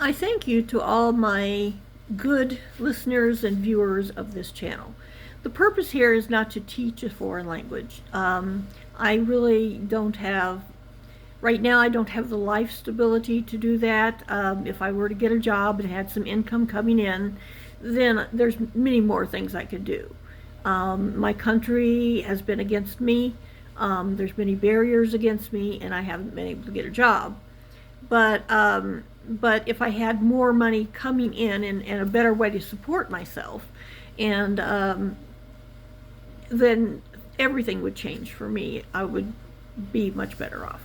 I thank you to all my good listeners and viewers of this channel. The purpose here is not to teach a foreign language. I really don't have, right now I don't have the life stability to do that. If I were to get a job and had some income coming in, then there's many more things I could do. My country has been against me. There's many barriers against me, and I haven't been able to get a job. But if I had more money coming in and a better way to support myself, and then everything would change for me. I would be much better off.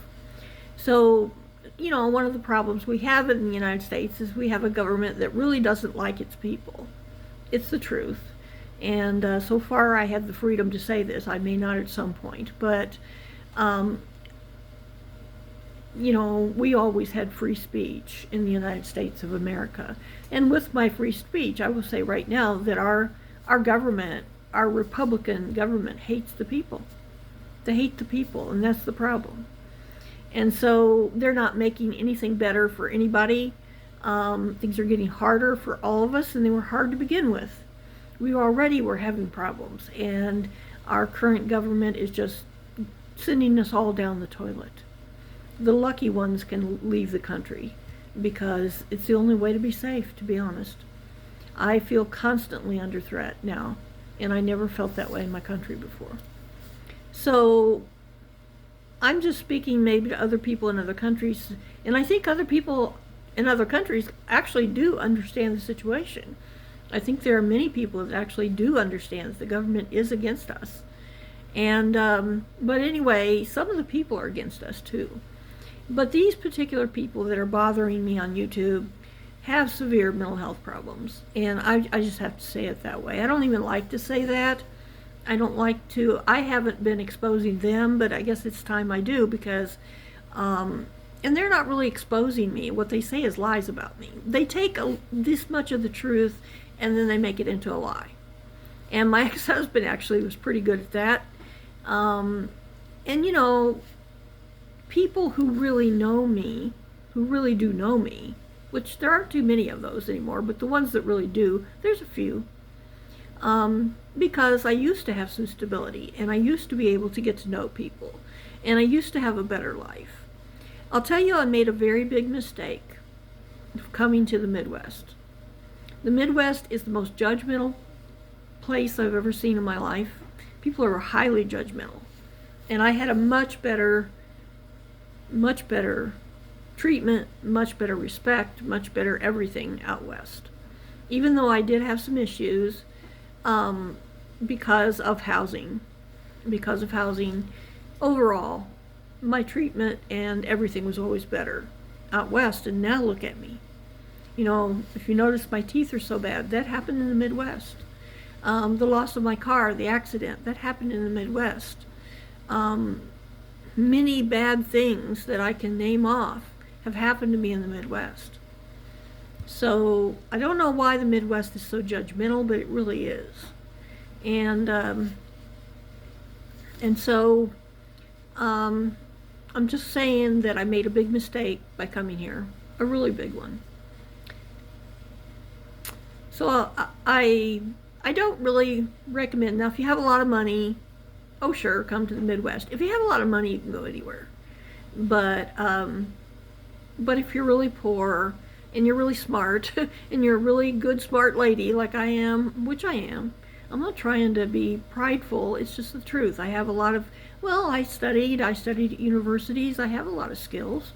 So, you know, one of the problems we have in the United States is we have a government that really doesn't like its people. It's the truth. And so far I have the freedom to say this. I may not at some point, but you know, we always had free speech in the United States of America. And with my free speech, I will say right now that our government, our Republican government, hates the people. They hate the people, and that's the problem. And so they're not making anything better for anybody. Things are getting harder for all of us, and they were hard to begin with. We already were having problems, and our current government is just sending us all down the toilet. The lucky ones can leave the country because it's the only way to be safe, to be honest. I feel constantly under threat now, and I never felt that way in my country before. So I'm just speaking maybe to other people in other countries, and I think other people in other countries actually do understand the situation. I think there are many people that actually do understand that the government is against us. And but anyway, some of the people are against us too. But these particular people that are bothering me on YouTube have severe mental health problems. And I just have to say it that way. I don't even like to say that. I don't like to, I haven't been exposing them, but I guess it's time I do because, and they're not really exposing me. What they say is lies about me. They take this much of the truth and then they make it into a lie. And my ex-husband actually was pretty good at that. And you know, people who really know me, who really do know me, which there aren't too many of those anymore, but the ones that really do, there's a few. Because I used to have some stability, and I used to be able to get to know people, and I used to have a better life. I'll tell you, I made a very big mistake coming to the Midwest. The Midwest is the most judgmental place I've ever seen in my life. People are highly judgmental. And I had a much better treatment, much better respect, much better everything out west. Even though I did have some issues because of housing. Overall, my treatment and everything was always better out west, and now look at me. You know, if you notice my teeth are so bad, that happened in the Midwest. The loss of my car, the accident, that happened in the Midwest. Many bad things that I can name off have happened to me in the Midwest. So I don't know why the Midwest is so judgmental, but it really is. And so I'm just saying that I made a big mistake by coming here, a really big one. So I don't really recommend. Now, if you have a lot of money, oh sure, come to the Midwest. If you have a lot of money, you can go anywhere. But if you're really poor and you're really smart and you're a really good smart lady like I am, which I am, I'm not trying to be prideful. It's just the truth. I have a lot of, well, I studied at universities. I have a lot of skills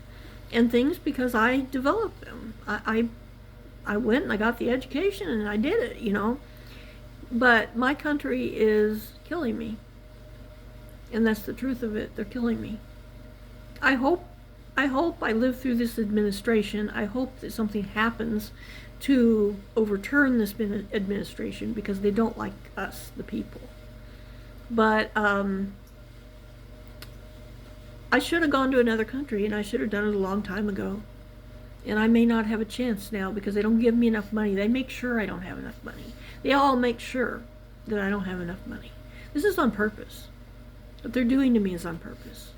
and things because I developed them. I went and I got the education and I did it, you know. But my country is killing me. And that's the truth of it. They're killing me. I hope I live through this administration. I hope that something happens to overturn this administration because they don't like us, the people. But I should have gone to another country, and I should have done it a long time ago. And I may not have a chance now because they don't give me enough money. They make sure I don't have enough money. They all make sure that I don't have enough money. This is on purpose. What they're doing to me is on purpose.